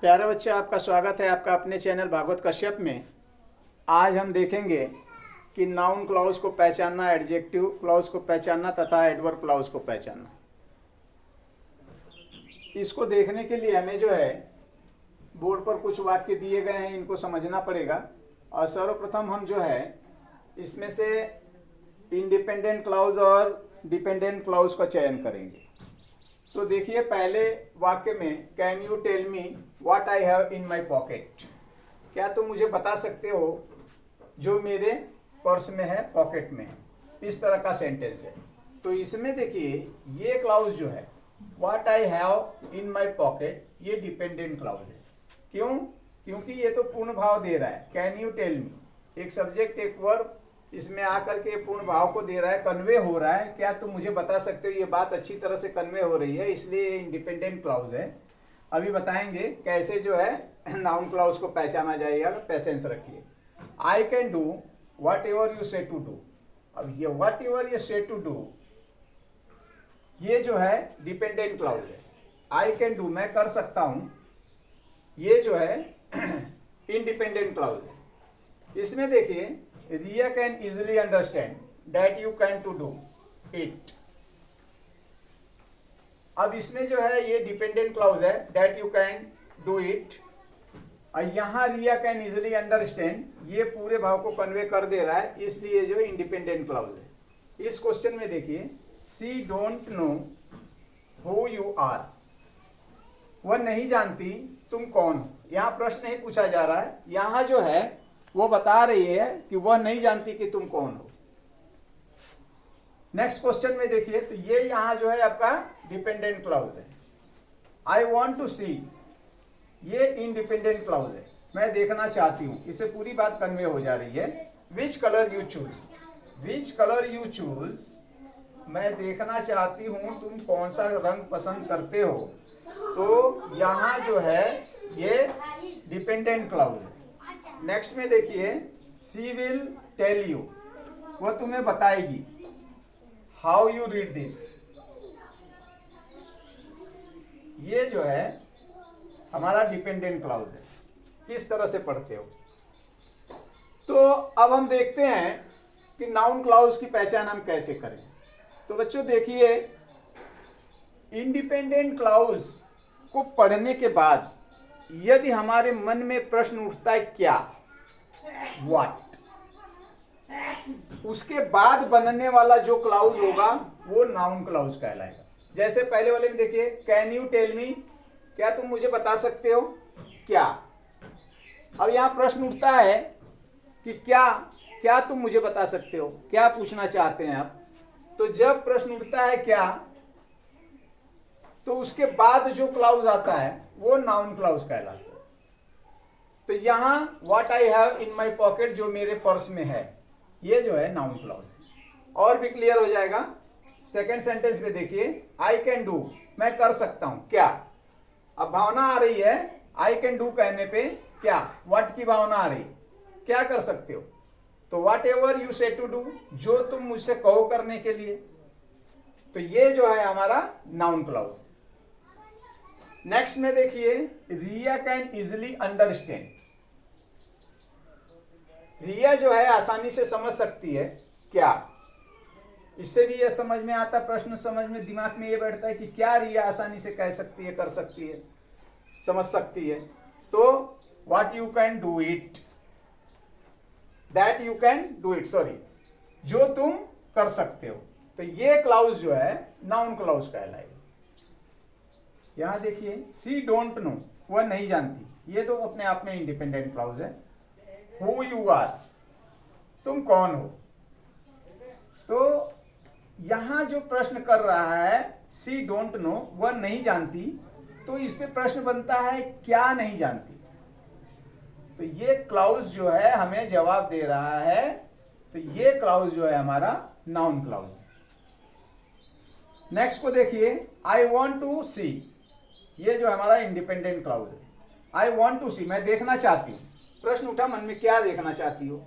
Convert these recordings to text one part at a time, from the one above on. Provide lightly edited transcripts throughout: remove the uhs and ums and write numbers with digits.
प्यारे बच्चे, आपका स्वागत है आपका अपने चैनल भागवत कश्यप में। आज हम देखेंगे कि नाउन क्लॉज को पहचानना, एडजेक्टिव क्लॉज को पहचानना तथा एडवर्ब क्लॉज को पहचानना। इसको देखने के लिए हमें जो है बोर्ड पर कुछ वाक्य दिए गए हैं, इनको समझना पड़ेगा। और सर्वप्रथम हम जो है इसमें से इंडिपेंडेंट क्लॉज और डिपेंडेंट क्लॉज का चयन करेंगे। तो देखिए, पहले वाक्य में can you tell me what I have in my pocket. क्या तुम मुझे बता सकते हो जो मेरे पर्स में है, पॉकेट में है। इस तरह का सेंटेंस है। तो इसमें देखिए ये क्लाउज जो है what I have in my pocket, ये डिपेंडेंट क्लाउज है। क्यों? क्योंकि ये तो पूर्ण भाव दे रहा है। कैन यू टेल मी, एक सब्जेक्ट एक वर्ब इसमें आकर के पूर्ण भाव को दे रहा है, कन्वे हो रहा है। क्या तुम मुझे बता सकते हो, ये बात अच्छी तरह से कन्वे हो रही है, इसलिए ये इंडिपेंडेंट क्लाउज है। अभी बताएंगे कैसे जो है नाउन क्लाउज को पहचाना जाएगा। पेशेंस रखिए। I can do what ever you से टू डू। अब ये वट एवर यू से टू डू, ये जो है डिपेंडेंट क्लाउज है। आई कैन डू, मैं कर सकता हूं, ये जो है इंडिपेंडेंट क्लाउज है। इसमें देखिए Riya can easily understand that you can to do it. अब इसमें जो है ये डिपेंडेंट क्लाउज है, that you can do it. और यहां रिया कैन इजिली अंडरस्टैंड, ये पूरे भाव को कन्वे कर दे रहा है, इसलिए जो इंडिपेंडेंट क्लाउज है। इस क्वेश्चन में देखिए she don't know who you are, वह नहीं जानती तुम कौन हो। यहां प्रश्न नहीं पूछा जा रहा है, यहां जो है वो बता रही है कि वह नहीं जानती कि तुम कौन हो। नेक्स्ट क्वेश्चन में देखिए तो ये यहां जो है आपका डिपेंडेंट क्लाउज है। आई वॉन्ट टू सी, ये इंडिपेंडेंट क्लाउज है, मैं देखना चाहती हूं। इससे पूरी बात कन्वे हो जा रही है। Which colour you choose, which colour you choose, मैं देखना चाहती हूं तुम कौन सा रंग पसंद करते हो। तो यहां जो है ये डिपेंडेंट क्लाउज है। नेक्स्ट में देखिए सी विल टेल यू, वह तुम्हें बताएगी। हाउ यू रीड दिस, ये जो है हमारा डिपेंडेंट क्लाउज है, किस तरह से पढ़ते हो। तो अब हम देखते हैं कि नाउन क्लाउज की पहचान हम कैसे करें। तो बच्चों देखिए, इंडिपेंडेंट क्लाउज को पढ़ने के बाद यदि हमारे मन में प्रश्न उठता है क्या, व्हाट, उसके बाद बनने वाला जो क्लाउज होगा वो नाउन क्लाउज कहलाएगा। जैसे पहले वाले में देखिए कैन यू टेल मी, क्या तुम मुझे बता सकते हो क्या। अब यहां प्रश्न उठता है कि क्या तुम मुझे बता सकते हो, क्या पूछना चाहते हैं आप। तो जब प्रश्न उठता है क्या, तो उसके बाद जो क्लाउज आता है वो नाउन क्लाउज कहलाता है। तो यहां what I have in my pocket, जो मेरे पर्स में है, ये जो है नाउन क्लाउज। और भी क्लियर हो जाएगा। सेकेंड सेंटेंस में देखिए आई कैन डू, मैं कर सकता हूं क्या। अब भावना आ रही है आई कैन डू कहने पे क्या, व्हाट की भावना आ रही, क्या कर सकते हो। तो व्हाट एवर यू से टू डू, जो तुम मुझसे कहो करने के लिए। तो ये जो है हमारा नाउन क्लाउज। नेक्स्ट में देखिए रिया कैन इजिली अंडरस्टैंड, रिया जो है आसानी से समझ सकती है क्या। इससे भी यह समझ में आता, प्रश्न समझ में दिमाग में ये बैठता है कि क्या रिया आसानी से कह सकती है, कर सकती है, समझ सकती है। तो what you can do it, that you can do it, sorry, जो तुम कर सकते हो। तो ये क्लाउज जो है नाउन क्लाउज कहलाएगा। यहां देखिए सी डोंट नो, वह नहीं जानती, ये तो अपने आप में इंडिपेंडेंट क्लाउज है। हु यू आर, तुम कौन हो। तो यहां जो प्रश्न कर रहा है सी डोंट नो, वह नहीं जानती, तो इस पे प्रश्न बनता है क्या नहीं जानती। तो ये क्लाउज जो है हमें जवाब दे रहा है। तो ये क्लाउज जो है हमारा नाउन क्लाउज। नेक्स्ट को देखिए आई वॉन्ट टू सी, ये जो हमारा इंडिपेंडेंट क्लाउज है। आई वॉन्ट टू सी, मैं देखना चाहती हूँ। प्रश्न उठा मन में, क्या देखना चाहती हो।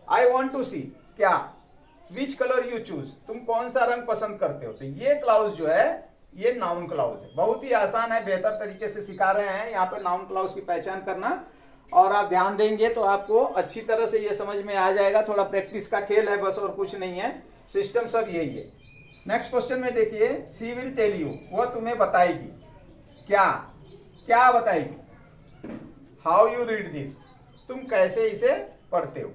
आई वॉन्ट टू सी क्या, विच कलर यू चूज, तुम कौन सा रंग पसंद करते हो। तो ये क्लाउज जो है ये नाउन क्लाउज है। बहुत ही आसान है, बेहतर तरीके से सिखा रहे हैं यहाँ पे नाउन क्लाउज की पहचान करना, और आप ध्यान देंगे तो आपको अच्छी तरह से ये समझ में आ जाएगा। थोड़ा प्रैक्टिस का खेल है बस, और कुछ नहीं है, सिस्टम सब यही है। नेक्स्ट क्वेश्चन में देखिए, शी विल टेल यू, वो तुम्हें बताएगी। क्या क्या बताएगी? हाउ यू रीड दिस, तुम कैसे इसे पढ़ते हो।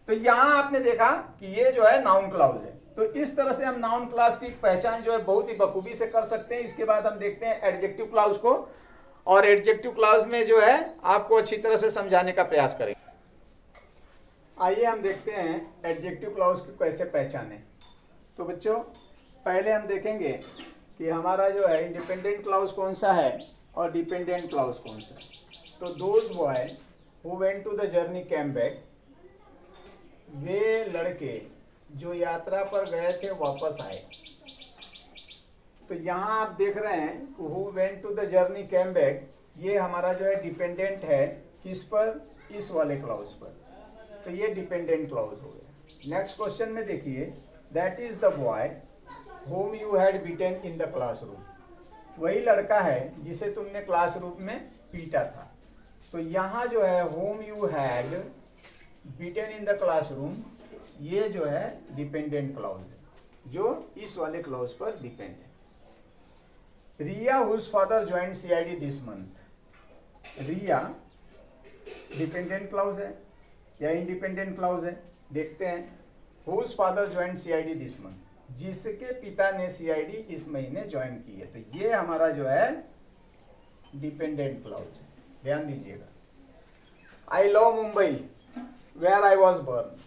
तो यहां आपने देखा कि ये जो है नाउन क्लाउज है। तो इस तरह से हम नाउन क्लास की पहचान जो है बहुत ही बखूबी से कर सकते हैं। इसके बाद हम देखते हैं एडजेक्टिव क्लाउज को, और एडजेक्टिव क्लाउज में जो है आपको अच्छी तरह से समझाने का प्रयास करेंगे। आइए हम देखते हैं एडजेक्टिव क्लाउज को कैसे पहचाने। तो बच्चों, पहले हम देखेंगे कि हमारा जो है इंडिपेंडेंट क्लाउज कौन सा है और डिपेंडेंट क्लाउज कौन सा है। तो those boy who went to the journey came back, वे लड़के जो यात्रा पर गए थे वापस आए। तो यहाँ आप देख रहे हैं who went to the journey came back, ये हमारा जो है डिपेंडेंट है किस पर, इस वाले क्लाउज पर। तो ये डिपेंडेंट क्लाउज हो गया। नेक्स्ट क्वेश्चन में देखिए, that is the boy whom you had beaten in the classroom, वही लड़का है जिसे तुमने क्लासरूम में पीटा था। तो यहाँ जो है whom you had beaten in the classroom, ये जो है डिपेंडेंट क्लाउज है जो इस वाले क्लाउज पर डिपेंड है। Riya whose father joined CID this month, Riya dependent clause है या इंडिपेंडेंट क्लाउज है, देखते हैं। whose father joined CID this month, जिसके पिता ने CID इस महीने ज्वाइन की है। तो ये हमारा जो है डिपेंडेंट क्लाउज है, ध्यान दीजिएगा। I love Mumbai where I was born,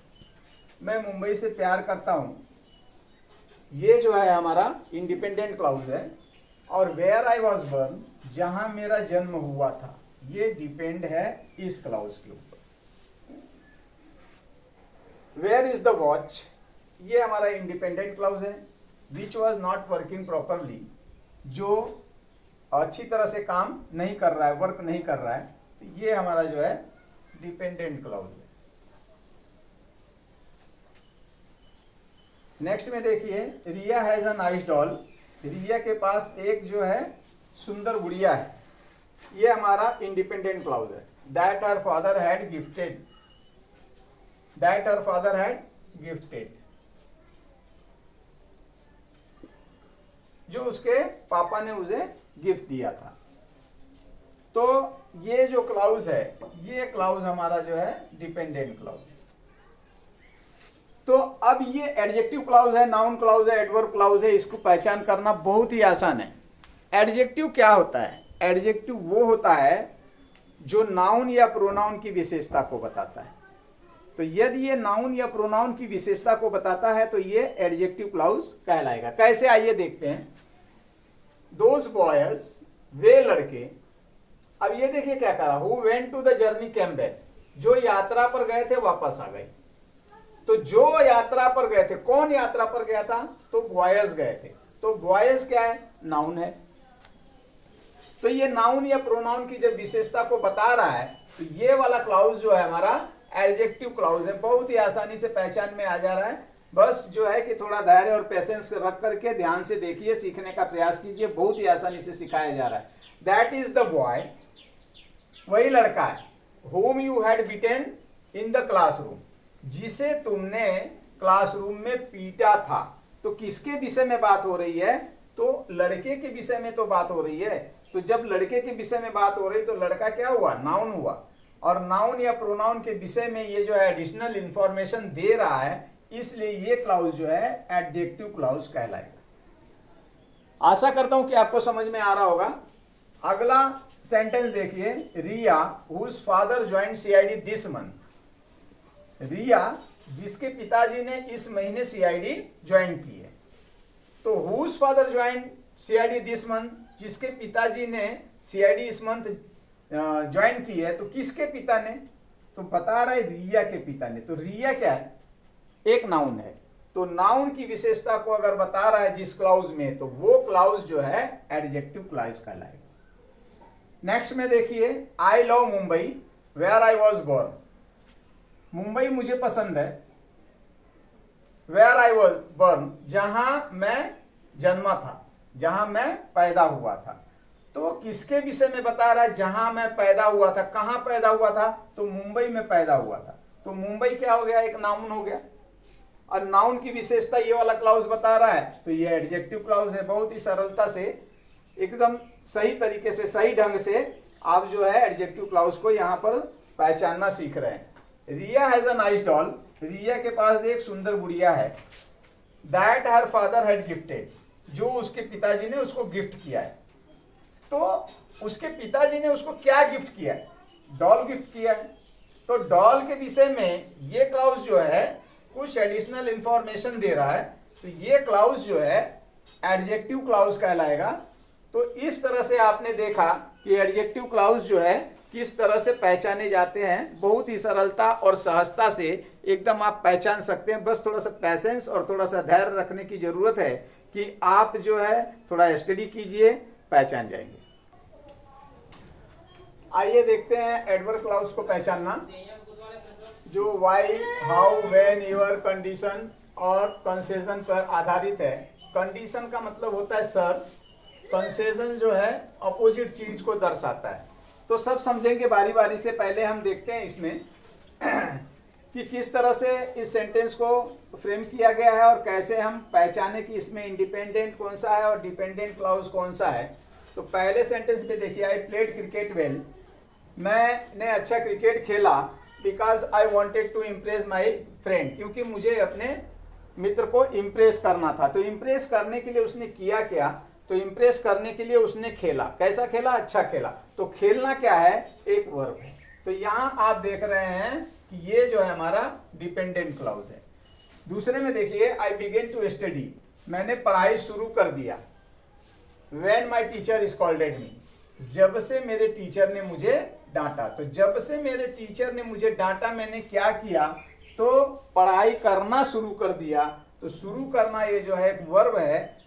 मैं मुंबई से प्यार करता हूं, ये जो है हमारा इंडिपेंडेंट क्लाउज है। और वेयर आई वॉज बर्न, जहां मेरा जन्म हुआ था, ये डिपेंड है इस क्लाउज के ऊपर। वेयर इज द वॉच, ये हमारा इंडिपेंडेंट क्लाउज है। Which was not working properly, जो अच्छी तरह से काम नहीं कर रहा है, वर्क नहीं कर रहा है, तो ये हमारा जो है डिपेंडेंट क्लाउज है। नेक्स्ट में देखिए, रिया हैज अ नाइस डॉल, रिया के पास एक जो है सुंदर गुड़िया है, ये हमारा इंडिपेंडेंट क्लाउज है। That her father had gifted, that her father had gifted, जो उसके पापा ने उसे गिफ्ट दिया था। तो ये जो क्लाउज है, ये क्लाउज हमारा जो है डिपेंडेंट क्लाउज है। तो अब ये एडजेक्टिव क्लाउज है, नाउन क्लाउज है, एडवर्ब क्लाउज है, इसको पहचान करना बहुत ही आसान है। एडजेक्टिव क्या होता है? एडजेक्टिव वो होता है जो नाउन या प्रोनाउन की विशेषता को बताता है। तो यदि ये नाउन या प्रोनाउन की विशेषता को बताता है तो ये एडजेक्टिव क्लाउज कहलाएगा। कैसे, आइए देखते हैं। दोज बॉयज, वे लड़के, अब ये देखिए क्या करा, who went to the journey came back, जो यात्रा पर गए थे वापस आ गए। तो जो यात्रा पर गए थे, कौन यात्रा पर गया था? तो बॉयज गए थे। तो बॉयज क्या है? नाउन है। तो ये नाउन या प्रोनाउन की जब विशेषता को बता रहा है तो ये वाला क्लाउज जो है हमारा एडजेक्टिव क्लाउज है। बहुत ही आसानी से पहचान में आ जा रहा है। बस जो है कि थोड़ा धैर्य और पेशेंस रख करके ध्यान से देखिए, सीखने का प्रयास कीजिए, बहुत ही आसानी से सिखाया जा रहा है। दैट इज द बॉय, वही लड़का है, whom you had beaten in the classroom, जिसे तुमने क्लासरूम में पीटा था। तो किसके विषय में बात हो रही है? तो लड़के के विषय में तो बात हो रही है। तो जब लड़के के विषय में बात हो रही तो लड़का क्या हुआ? नाउन हुआ। और नाउन या प्रोनाउन के विषय में ये जो है एडिशनल इंफॉर्मेशन दे रहा है, इसलिए ये क्लाउज जो है एडजेक्टिव क्लाउज कहलाएगा। आशा करता हूं कि आपको समझ में आ रहा होगा। अगला सेंटेंस देखिए, Riya whose father joined CID this month, Riya जिसके पिताजी ने इस महीने CID ज्वाइन की है। तो whose father joined CID this month, जिसके पिताजी ने CID इस मंथ ज्वाइन की है। तो किसके पिता ने? तो बता रहा है रिया के पिता ने। तो रिया क्या है? एक नाउन है। तो नाउन की विशेषता को अगर बता रहा है जिस क्लाउज में, तो वो क्लाउज जो है एडजेक्टिव क्लाउज कहलाएगा। नेक्स्ट में देखिए, I love Mumbai where I was born, Mumbai मुझे पसंद है, वेयर आई वॉज बोर्न, जहां मैं जन्मा था। जहां मैं पैदा हुआ था। तो किसके विषय में बता रहा है, जहां मैं पैदा हुआ था। कहां पैदा हुआ था, तो मुंबई में पैदा हुआ था। तो मुंबई क्या हो गया, एक नाउन हो गया। और नाउन की विशेषता ये वाला क्लाउज बता रहा है, तो ये एडजेक्टिव क्लाउज है। बहुत ही सरलता से, एकदम सही तरीके से, सही ढंग से आप जो है एडजेक्टिव क्लाउज को यहाँ पर पहचानना सीख रहे हैं। रिया हैज अ नाइस डॉल, रिया के पास एक सुंदर गुड़िया है। That her father had gifted, जो उसके पिताजी ने उसको गिफ्ट किया है। तो उसके पिताजी ने उसको क्या गिफ्ट किया है, डॉल गिफ्ट किया है। तो डॉल के विषय में ये क्लाउज जो है कुछ एडिशनल इंफॉर्मेशन दे रहा है। तो ये क्लाउज जो है एडजेक्टिव क्लाउज कहलाएगा। तो इस तरह से आपने देखा कि एडजेक्टिव क्लाउज जो है किस तरह से पहचाने जाते हैं। बहुत ही सरलता और सहजता से एकदम आप पहचान सकते हैं। बस थोड़ा सा पैसेंस और थोड़ा सा धैर्य रखने की जरूरत है कि आप जो है थोड़ा स्टडी कीजिए, पहचान जाएंगे। आइए देखते हैं एडवर्ब क्लाउज को पहचानना, जो वाई, हाउ, व्हेन, यूर, कंडीशन और कंसेशन पर आधारित है। कंडीशन का मतलब होता है सर, कंसेशन जो है अपोजिट चीज को दर्शाता है। तो सब समझेंगे बारी बारी से। पहले हम देखते हैं इसमें कि किस तरह से इस सेंटेंस को फ्रेम किया गया है और कैसे हम पहचाने कि इसमें इंडिपेंडेंट कौन सा है और डिपेंडेंट क्लाउज कौन सा है। तो पहले सेंटेंस में देखिए, आई प्लेड क्रिकेट वेल, मैंने अच्छा क्रिकेट खेला। Because I wanted to impress my friend, क्योंकि मुझे अपने मित्र को इम्प्रेस करना था। तो इम्प्रेस करने के लिए उसने किया क्या, तो इम्प्रेस करने के लिए उसने खेला। कैसा खेला, अच्छा खेला। तो खेलना क्या है, एक वर्ब है। तो यहां आप देख रहे हैं कि ये जो है हमारा डिपेंडेंट क्लाउज है। दूसरे में देखिए, आई बिगेन टू स्टडी, मैंने पढ़ाई शुरू कर दिया। व्हेन माई टीचर स्कॉल्डेड मी, जब से मेरे टीचर ने मुझे डांटा। तो जब से मेरे टीचर ने मुझे डांटा, मैंने क्या किया, तो पढ़ाई करना शुरू कर दिया। तो शुरू करना ये जो है एक वर्ब है।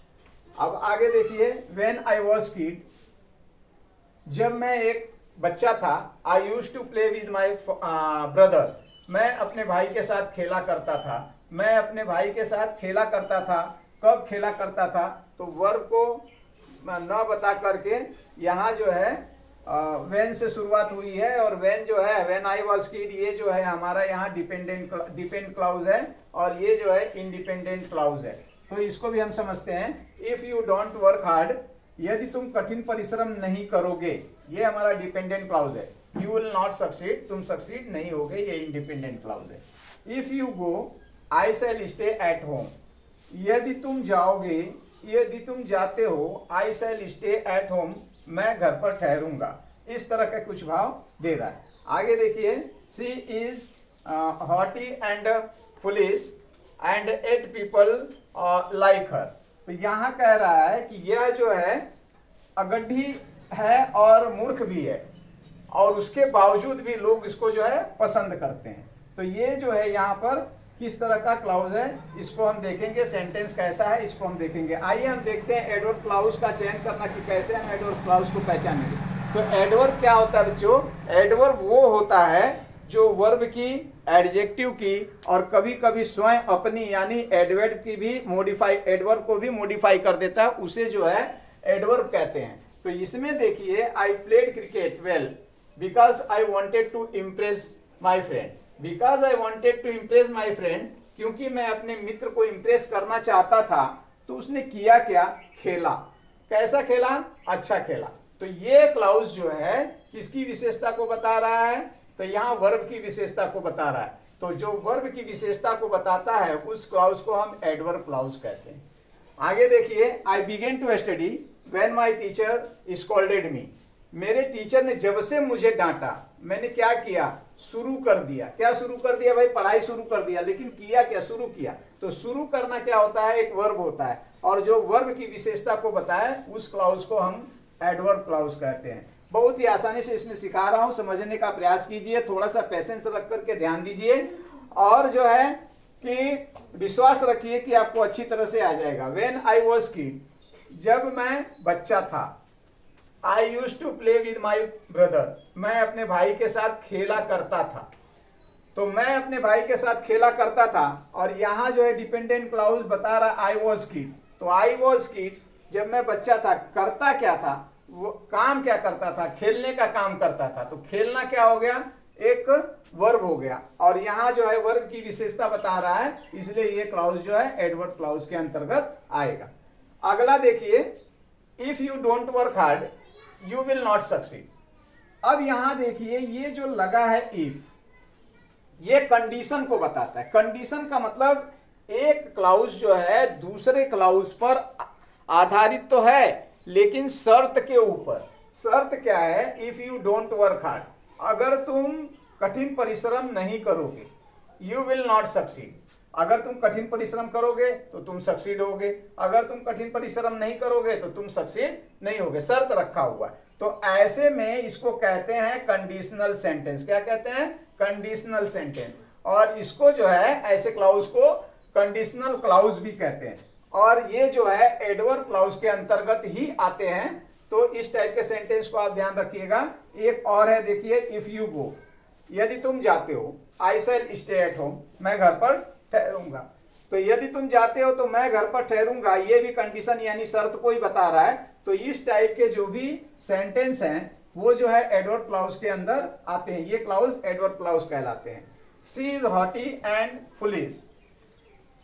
अब आगे देखिए, व्हेन आई वॉज किड, जब मैं एक बच्चा था। I used to play with my brother, मैं अपने भाई के साथ खेला करता था। मैं अपने भाई के साथ खेला करता था। कब खेला करता था, तो वर्ब को न बता करके यहाँ जो है व्हेन से शुरुआत हुई है। और व्हेन जो है, व्हेन आई वॉज किड, ये जो है हमारा यहाँ डिपेंड क्लाउज है और ये जो है इंडिपेंडेंट क्लाउज है। तो इसको भी हम समझते हैं। If you don't work hard, यदि तुम कठिन परिश्रम नहीं करोगे, ये हमारा डिपेंडेंट क्लाउज है। यू विल नॉट सक्सीड, तुम सक्सीड नहीं होगे, ये इंडिपेंडेंट क्लाउज है। If you go, I shell stay at home, यदि तुम जाओगे, यदि तुम जाते हो, आई शैल स्टे एट होम, मैं घर पर ठहरूंगा। इस तरह का कुछ भाव दे रहा है। आगे देखिए, she is haughty and foolish and 8 people like her. तो यहाँ कह रहा है कि यह जो है अगड्ढी है और मूर्ख भी है, और उसके बावजूद भी लोग इसको जो है पसंद करते हैं। तो ये जो है यहाँ पर किस तरह का क्लाउज है, इसको हम देखेंगे। सेंटेंस कैसा है, इसको हम देखेंगे। आइए हम देखते हैं एडवर्ब क्लाउज का चयन करना कि कैसे हम एडवर्ब क्लाउज को पहचानेंगे। तो एडवर्ब क्या होता है बच्चों, एडवर्ब वो होता है जो वर्ब की, एडजेक्टिव की और कभी कभी स्वयं अपनी यानी एडवर्ब की भी मॉडिफाई, एडवर्ब को भी मॉडिफाई कर देता है, उसे जो है एडवर्ब कहते हैं। तो इसमें देखिए, I played cricket well because I wanted to impress my friend. Because I wanted to impress my friend, क्योंकि मैं अपने मित्र को इम्प्रेस करना चाहता था। तो उसने किया क्या, खेला। कैसा खेला, अच्छा खेला। तो ये क्लाउज जो है किसकी विशेषता को बता रहा है, तो यहाँ वर्ब की विशेषता को बता रहा है। तो जो वर्ब की विशेषता को बताता है उस क्लाउज को हम एडवर्ब क्लाउज कहते हैं। आगे देखिए, I began to study when my teacher scolded me, मेरे टीचर ने जब से मुझे डांटा, मैंने क्या किया, शुरू कर दिया। क्या शुरू कर दिया भाई, पढ़ाई शुरू कर दिया। लेकिन किया क्या, शुरू किया। तो शुरू करना क्या होता है, एक वर्ब होता है, और जो वर्ब की विशेषता को बताए उस क्लाउज को हम एडवर्ब क्लाउज कहते हैं। बहुत ही आसानी से इसमें सिखा रहा हूं, समझने का प्रयास कीजिए, थोड़ा सा पेशेंस रख करके ध्यान दीजिए और जो है कि विश्वास रखिए कि आपको अच्छी तरह से आ जाएगा। व्हेन आई वॉज किड, जब मैं बच्चा था। I used to play with my brother, मैं अपने भाई के साथ खेला करता था। तो मैं अपने भाई के साथ खेला करता था, और यहाँ जो है डिपेंडेंट क्लाउज बता रहा आई वॉज किड। तो आई वॉज किड जब मैं बच्चा था करता क्या था, वो काम क्या करता था, खेलने का काम करता था। तो खेलना क्या हो गया, एक वर्ब हो गया, और यहां जो है वर्ब की विशेषता बता रहा है, इसलिए ये क्लाउज जो है एडवर्ब क्लाउज के अंतर्गत आएगा। अगला देखिए, if you don't work hard you will not succeed. अब यहां देखिए ये जो लगा है इफ, ये कंडीशन को बताता है। कंडीशन का मतलब एक क्लाउज जो है दूसरे क्लाउज पर आधारित तो है, लेकिन शर्त के ऊपर। शर्त क्या है, if you don't work hard, अगर तुम कठिन परिश्रम नहीं करोगे, यू विल नॉट सक्सीड, अगर तुम कठिन परिश्रम करोगे तो तुम सक्सीड होगे, अगर तुम कठिन परिश्रम नहीं करोगे तो तुम सक्सीड नहीं होगे, शर्त रखा हुआ है। तो ऐसे में इसको कहते हैं कंडीशनल सेंटेंस। क्या कहते हैं, कंडीशनल सेंटेंस। और इसको जो है ऐसे क्लाउज को कंडीशनल क्लाउज भी कहते हैं, और ये जो है एडवर्ब क्लाउज के अंतर्गत ही आते हैं। तो इस टाइप के सेंटेंस को आप ध्यान रखिएगा। एक और है, देखिए, इफ यू गो, यदि तुम जाते हो, आई शैल स्टे एट होम, मैं घर पर ठहरूंगा। तो यदि तुम जाते हो तो मैं घर पर ठहरूंगा, ये भी कंडीशन यानी शर्त को ही बता रहा है। तो इस टाइप के जो भी सेंटेंस हैं वो जो है एडवर्ब क्लाउज के अंदर आते हैं, ये क्लाउज एडवर्ब क्लाउज कहलाते हैं। She is haughty and foolish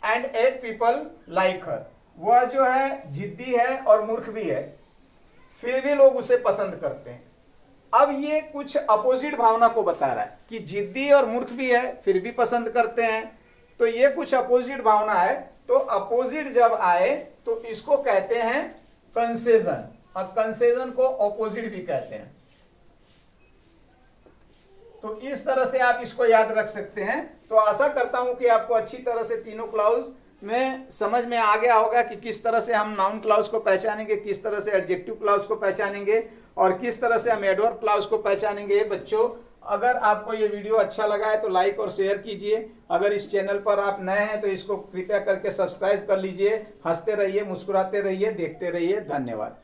and 8 people like her, वह जो है जिद्दी है और मूर्ख भी है, फिर भी लोग उसे पसंद करते हैं। अब ये कुछ अपोजिट भावना को बता रहा है कि जिद्दी और मूर्ख भी है फिर भी पसंद करते हैं, तो ये कुछ अपोजिट भावना है। तो अपोजिट जब आए तो इसको कहते हैं कंसेजन, और कंसेजन को अपोजिट भी कहते हैं। तो इस तरह से आप इसको याद रख सकते हैं। तो आशा करता हूं कि आपको अच्छी तरह से तीनों क्लाउज में समझ में आ गया होगा कि किस तरह से हम नाउन क्लाउज को पहचानेंगे, किस तरह से एडजेक्टिव क्लाउज को पहचानेंगे, और किस तरह से हम एडवर्ब क्लाउज को पहचानेंगे। बच्चों, अगर आपको ये वीडियो अच्छा लगा है तो लाइक और शेयर कीजिए। अगर इस चैनल पर आप नए हैं तो इसको कृपया करके सब्सक्राइब कर लीजिए। हंसते रहिए, मुस्कुराते रहिए, देखते रहिए। धन्यवाद।